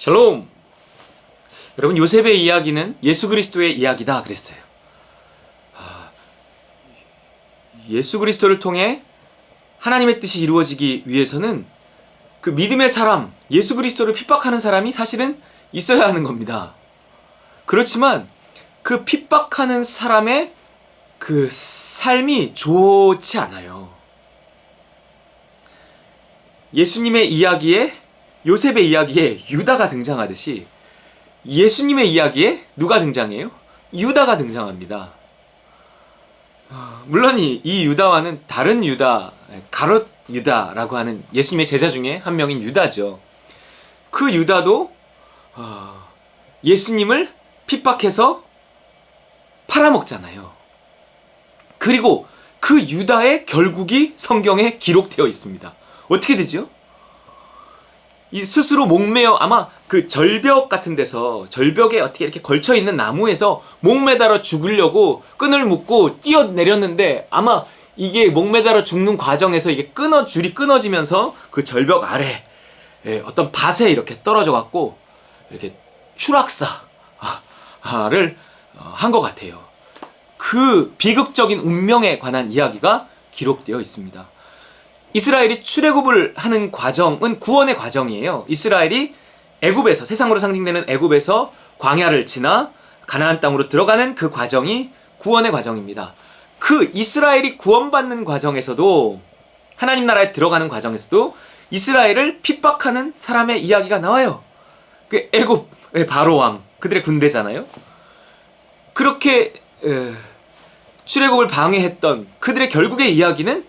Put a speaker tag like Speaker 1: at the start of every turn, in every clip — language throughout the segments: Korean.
Speaker 1: 샬롬! 여러분, 요셉의 이야기는 예수 그리스도의 이야기다 그랬어요. 예수 그리스도를 통해 하나님의 뜻이 이루어지기 위해서는 그 믿음의 사람, 예수 그리스도를 핍박하는 사람이 사실은 있어야 하는 겁니다. 그렇지만 그 핍박하는 사람의 그 삶이 좋지 않아요. 예수님의 이야기에, 요셉의 이야기에 유다가 등장하듯이 예수님의 이야기에 누가 등장해요? 유다가 등장합니다. 물론 이 유다와는 다른 유다, 가롯 유다라고 하는 예수님의 제자 중에 한 명인 유다죠. 그 유다도 예수님을 핍박해서 팔아먹잖아요. 그리고 그 유다의 결국이 성경에 기록되어 있습니다. 어떻게 되죠? 이 스스로 목매어, 아마 그 절벽 같은 데서, 절벽에 어떻게 이렇게 걸쳐 있는 나무에서 목매달아 죽으려고 끈을 묶고 뛰어내렸는데, 아마 이게 목매달아 죽는 과정에서 이게 줄이 끊어지면서 그 절벽 아래 어떤 밭에 이렇게 떨어져 갖고 이렇게 추락사를 한 것 같아요. 그 비극적인 운명에 관한 이야기가 기록되어 있습니다. 이스라엘이 출애굽을 하는 과정은 구원의 과정이에요. 이스라엘이 애굽에서, 세상으로 상징되는 애굽에서 광야를 지나 가나안 땅으로 들어가는 그 과정이 구원의 과정입니다. 그 이스라엘이 구원받는 과정에서도, 하나님 나라에 들어가는 과정에서도 이스라엘을 핍박하는 사람의 이야기가 나와요. 그 애굽의 바로왕, 그들의 군대잖아요. 그렇게 출애굽을 방해했던 그들의 결국의 이야기는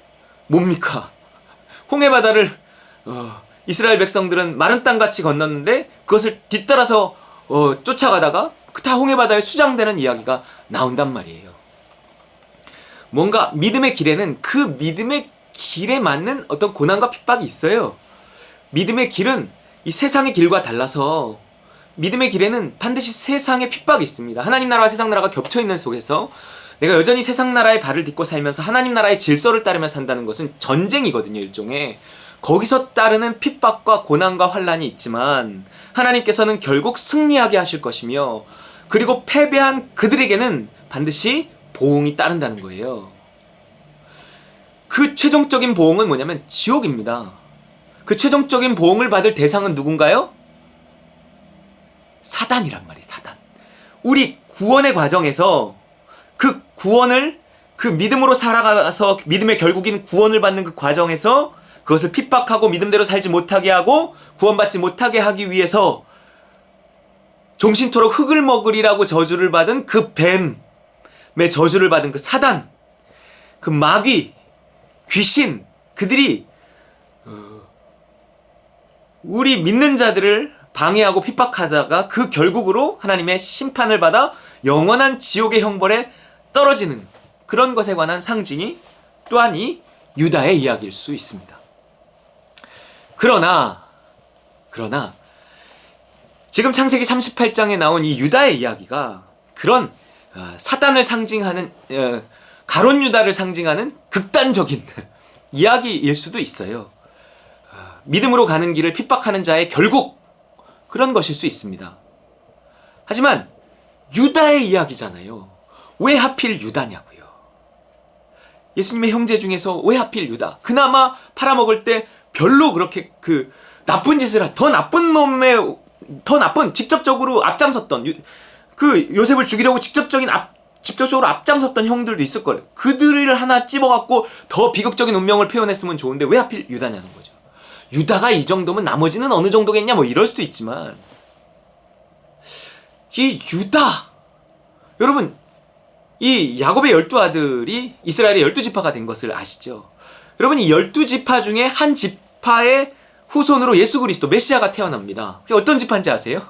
Speaker 1: 뭡니까? 홍해바다를 이스라엘 백성들은 마른 땅같이 건넜는데 그것을 뒤따라서 쫓아가다가 다 홍해바다에 수장되는 이야기가 나온단 말이에요. 뭔가 믿음의 길에는 그 믿음의 길에 맞는 어떤 고난과 핍박이 있어요. 믿음의 길은 이 세상의 길과 달라서 믿음의 길에는 반드시 세상의 핍박이 있습니다. 하나님 나라와 세상 나라가 겹쳐있는 속에서 내가 여전히 세상 나라의 발을 딛고 살면서 하나님 나라의 질서를 따르며 산다는 것은 전쟁이거든요, 일종의. 거기서 따르는 핍박과 고난과 환란이 있지만 하나님께서는 결국 승리하게 하실 것이며, 그리고 패배한 그들에게는 반드시 보응이 따른다는 거예요. 그 최종적인 보응은 뭐냐면 지옥입니다. 그 최종적인 보응을 받을 대상은 누군가요? 사단이란 말이에요, 사단. 우리 구원의 과정에서 그 구원을, 그 믿음으로 살아가서 믿음의 결국인 구원을 받는 그 과정에서 그것을 핍박하고 믿음대로 살지 못하게 하고 구원받지 못하게 하기 위해서 종신토록 흙을 먹으리라고 저주를 받은 그 뱀의 저주를 받은 그 사단, 그 마귀, 귀신, 그들이 우리 믿는 자들을 방해하고 핍박하다가 그 결국으로 하나님의 심판을 받아 영원한 지옥의 형벌에 떨어지는 그런 것에 관한 상징이 또한 이 유다의 이야기일 수 있습니다. 그러나 지금 창세기 38장에 나온 이 유다의 이야기가 그런 사단을 상징하는, 가롯 유다를 상징하는 극단적인 이야기일 수도 있어요. 믿음으로 가는 길을 핍박하는 자의 결국, 그런 것일 수 있습니다. 하지만 유다의 이야기잖아요. 왜 하필 유다냐고요. 예수님의 형제 중에서 왜 하필 유다? 그나마 팔아먹을 때 별로 그렇게 그 나쁜 짓을 더 나쁜 직접적으로 앞장섰던, 그 요셉을 죽이려고 직접적으로 앞장섰던 형들도 있을 거예요. 그들을 하나 찝어갖고 더 비극적인 운명을 표현했으면 좋은데 왜 하필 유다냐는 거죠. 유다가 이 정도면 나머지는 어느 정도겠냐, 뭐 이럴 수도 있지만, 이 유다, 여러분, 이 야곱의 12아들이 이스라엘의 12지파가 된 것을 아시죠? 여러분, 이 12지파 중에 한 지파의 후손으로 예수 그리스도 메시아가 태어납니다. 그게 어떤 지파인지 아세요?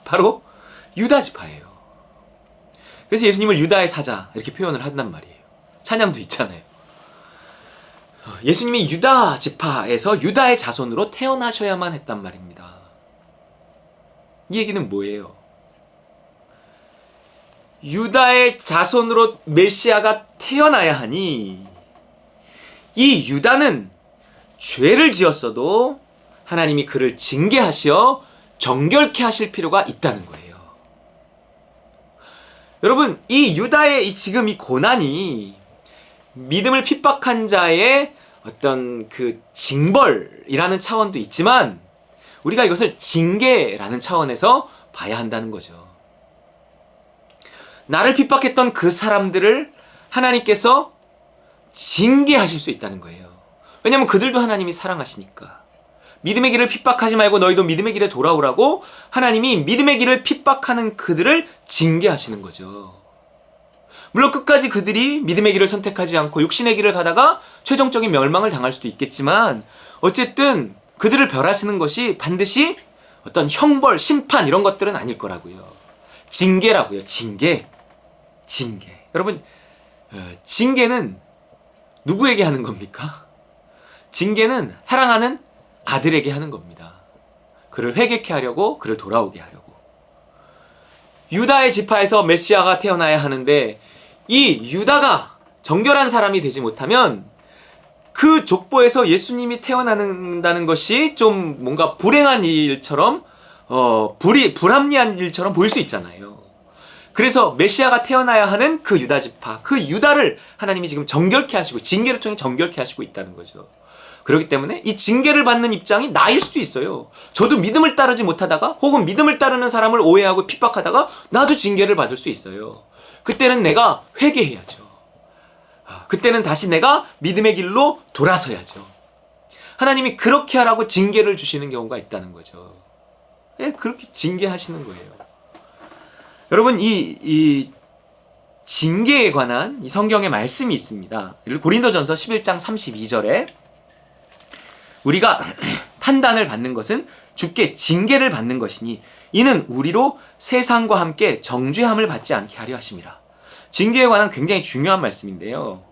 Speaker 1: 바로 유다 지파예요. 그래서 예수님을 유다의 사자 이렇게 표현을 한단 말이에요. 찬양도 있잖아요. 예수님이 유다 지파에서 유다의 자손으로 태어나셔야만 했단 말입니다. 이 얘기는 뭐예요? 유다의 자손으로 메시아가 태어나야 하니, 이 유다는 죄를 지었어도 하나님이 그를 징계하시어 정결케 하실 필요가 있다는 거예요. 여러분, 이 유다의 지금 이 고난이 믿음을 핍박한 자의 어떤 그 징벌이라는 차원도 있지만 우리가 이것을 징계라는 차원에서 봐야 한다는 거죠. 나를 핍박했던 그 사람들을 하나님께서 징계하실 수 있다는 거예요. 왜냐하면 그들도 하나님이 사랑하시니까. 믿음의 길을 핍박하지 말고 너희도 믿음의 길에 돌아오라고 하나님이 믿음의 길을 핍박하는 그들을 징계하시는 거죠. 물론 끝까지 그들이 믿음의 길을 선택하지 않고 육신의 길을 가다가 최종적인 멸망을 당할 수도 있겠지만 어쨌든 그들을 벌하시는 것이 반드시 어떤 형벌, 심판 이런 것들은 아닐 거라고요. 징계라고요. 징계. 여러분, 징계는 누구에게 하는 겁니까? 징계는 사랑하는 아들에게 하는 겁니다. 그를 회개케 하려고, 그를 돌아오게 하려고. 유다의 지파에서 메시아가 태어나야 하는데 이 유다가 정결한 사람이 되지 못하면 그 족보에서 예수님이 태어난다는 것이 좀 뭔가 불행한 일처럼 불합리한 일처럼 보일 수 있잖아요. 그래서 메시아가 태어나야 하는 그 유다 지파, 그 유다를 하나님이 지금 정결케 하시고 징계를 통해 정결케 하시고 있다는 거죠. 그렇기 때문에 이 징계를 받는 입장이 나일 수도 있어요. 저도 믿음을 따르지 못하다가 혹은 믿음을 따르는 사람을 오해하고 핍박하다가 나도 징계를 받을 수 있어요. 그때는 내가 회개해야죠. 그때는 다시 내가 믿음의 길로 돌아서야죠. 하나님이 그렇게 하라고 징계를 주시는 경우가 있다는 거죠. 네, 그렇게 징계하시는 거예요. 여러분, 이 징계에 관한 이 성경의 말씀이 있습니다. 고린도전서 11장 32절에 우리가 판단을 받는 것은 주께 징계를 받는 것이니 이는 우리로 세상과 함께 정죄함을 받지 않게 하려 하심이라. 징계에 관한 굉장히 중요한 말씀인데요.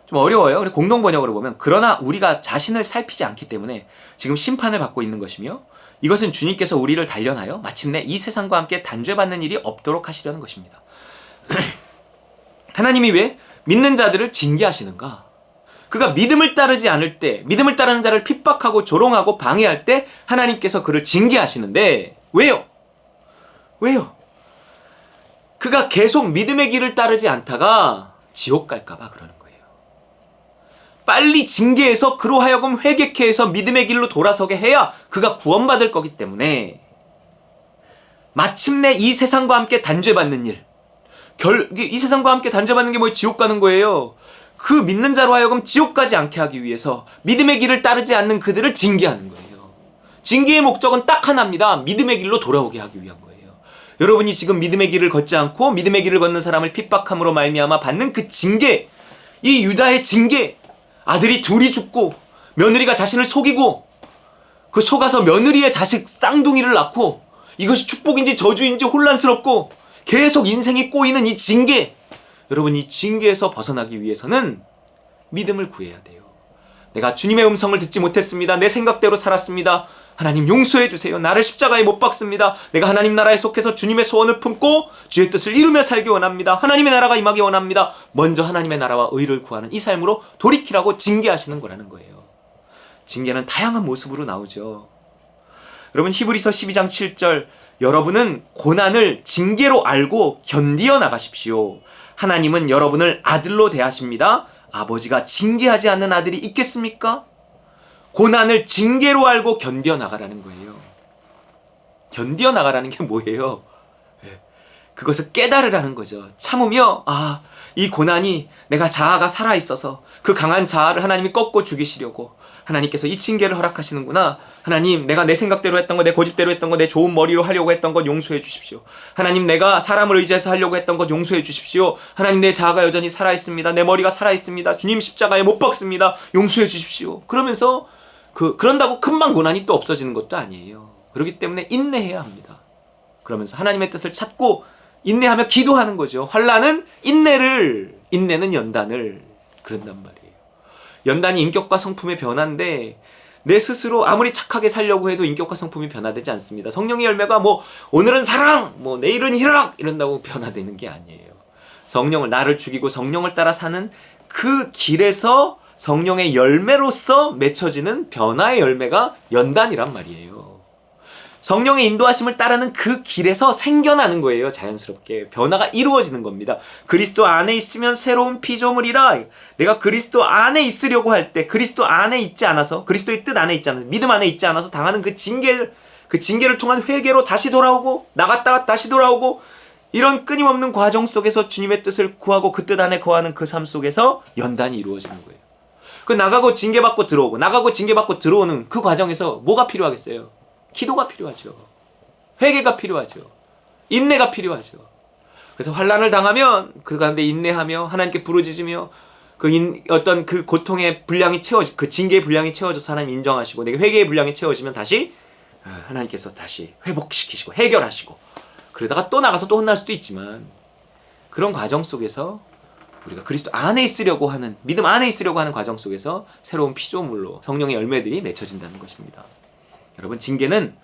Speaker 1: 좀 어려워요. 그래서 공동번역으로 보면 그러나 우리가 자신을 살피지 않기 때문에 지금 심판을 받고 있는 것이며 이것은 주님께서 우리를 단련하여 마침내 이 세상과 함께 단죄받는 일이 없도록 하시려는 것입니다. 하나님이 왜 믿는 자들을 징계하시는가? 그가 믿음을 따르지 않을 때, 믿음을 따르는 자를 핍박하고 조롱하고 방해할 때 하나님께서 그를 징계하시는데 왜요? 그가 계속 믿음의 길을 따르지 않다가 지옥 갈까봐 그러는 거예요. 빨리 징계해서 그로 하여금 회개케 해서 믿음의 길로 돌아서게 해야 그가 구원받을 거기 때문에 마침내 이 세상과 함께 단죄받는 일, 이 세상과 함께 단죄받는 게 뭐예요? 지옥 가는 거예요. 그 믿는 자로 하여금 지옥 가지 않게 하기 위해서 믿음의 길을 따르지 않는 그들을 징계하는 거예요. 징계의 목적은 딱 하나입니다. 믿음의 길로 돌아오게 하기 위한 거예요. 여러분이 지금 믿음의 길을 걷지 않고 믿음의 길을 걷는 사람을 핍박함으로 말미암아 받는 그 징계, 이 유다의 징계, 아들이 둘이 죽고 며느리가 자신을 속이고 그 속아서 며느리의 자식 쌍둥이를 낳고 이것이 축복인지 저주인지 혼란스럽고 계속 인생이 꼬이는 이 징계, 여러분 이 징계에서 벗어나기 위해서는 믿음을 구해야 돼요. 내가 주님의 음성을 듣지 못했습니다. 내 생각대로 살았습니다. 하나님 용서해 주세요. 나를 십자가에 못 박습니다. 내가 하나님 나라에 속해서 주님의 소원을 품고 주의 뜻을 이루며 살기 원합니다. 하나님의 나라가 임하기 원합니다. 먼저 하나님의 나라와 의를 구하는 이 삶으로 돌이키라고 징계하시는 거라는 거예요. 징계는 다양한 모습으로 나오죠. 여러분 히브리서 12장 7절 여러분은 고난을 징계로 알고 견디어 나가십시오. 하나님은 여러분을 아들로 대하십니다. 아버지가 징계하지 않는 아들이 있겠습니까? 고난을 징계로 알고 견뎌 나가라는 거예요. 견뎌 나가라는 게 뭐예요? 그것을 깨달으라는 거죠. 참으며 이 고난이 내가 자아가 살아있어서 그 강한 자아를 하나님이 꺾고 죽이시려고 하나님께서 이 징계를 허락하시는구나. 하나님 내가 내 생각대로 했던 거, 내 고집대로 했던 거, 내 좋은 머리로 하려고 했던 것 용서해 주십시오. 하나님 내가 사람을 의지해서 하려고 했던 것 용서해 주십시오. 하나님 내 자아가 여전히 살아있습니다. 내 머리가 살아있습니다. 주님 십자가에 못 박습니다. 용서해 주십시오. 그러면서 그런다고 금방 고난이 또 없어지는 것도 아니에요. 그렇기 때문에 인내해야 합니다. 그러면서 하나님의 뜻을 찾고 인내하며 기도하는 거죠. 환난은 인내는 연단을 그런단 말이에요. 연단이 인격과 성품의 변화인데 내 스스로 아무리 착하게 살려고 해도 인격과 성품이 변화되지 않습니다. 성령의 열매가 오늘은 사랑, 내일은 희락 이런다고 변화되는 게 아니에요. 성령을 나를 죽이고 성령을 따라 사는 그 길에서 성령의 열매로서 맺혀지는 변화의 열매가 연단이란 말이에요. 성령의 인도하심을 따르는 그 길에서 생겨나는 거예요. 자연스럽게 변화가 이루어지는 겁니다. 그리스도 안에 있으면 새로운 피조물이라. 내가 그리스도 안에 있으려고 할 때, 그리스도 안에 있지 않아서, 그리스도의 뜻 안에 있지 않아서, 믿음 안에 있지 않아서 당하는 그 징계를 통한 회개로 다시 돌아오고, 나갔다가 다시 돌아오고, 이런 끊임없는 과정 속에서 주님의 뜻을 구하고 그 뜻 안에 거하는 그 삶 속에서 연단이 이루어지는 거예요. 그 나가고 징계받고 들어오고, 나가고 징계받고 들어오는 그 과정에서 뭐가 필요하겠어요? 기도가 필요하죠. 회개가 필요하죠. 인내가 필요하죠. 그래서 환난을 당하면 그 가운데 인내하며 하나님께 부르짖으며 어떤 그 고통의 분량이 그 징계의 분량이 채워져서 하나님 인정하시고 내가 회개의 분량이 채워지면 다시 하나님께서 다시 회복시키시고 해결하시고 그러다가 또 나가서 또 혼날 수도 있지만 그런 과정 속에서 우리가 그리스도 안에 있으려고 하는 믿음 안에 있으려고 하는 과정 속에서 새로운 피조물로 성령의 열매들이 맺혀진다는 것입니다. 여러분, 징계는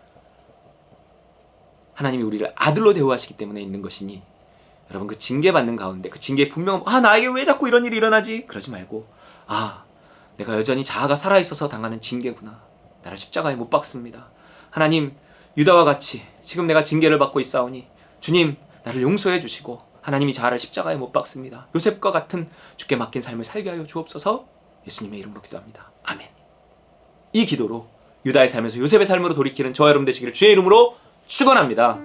Speaker 1: 하나님이 우리를 아들로 대우하시기 때문에 있는 것이니 여러분 그 징계받는 가운데 그 징계의 분명한 나에게 왜 자꾸 이런 일이 일어나지? 그러지 말고 내가 여전히 자아가 살아있어서 당하는 징계구나. 나를 십자가에 못 박습니다. 하나님, 유다와 같이 지금 내가 징계를 받고 있사오니 주님 나를 용서해 주시고 하나님이 자아를 십자가에 못 박습니다. 요셉과 같은 주께 맡긴 삶을 살게 하여 주옵소서. 예수님의 이름으로 기도합니다. 아멘. 이 기도로 유다의 삶에서 요셉의 삶으로 돌이키는 저와 여러분 되시기를 주의 이름으로 축원합니다.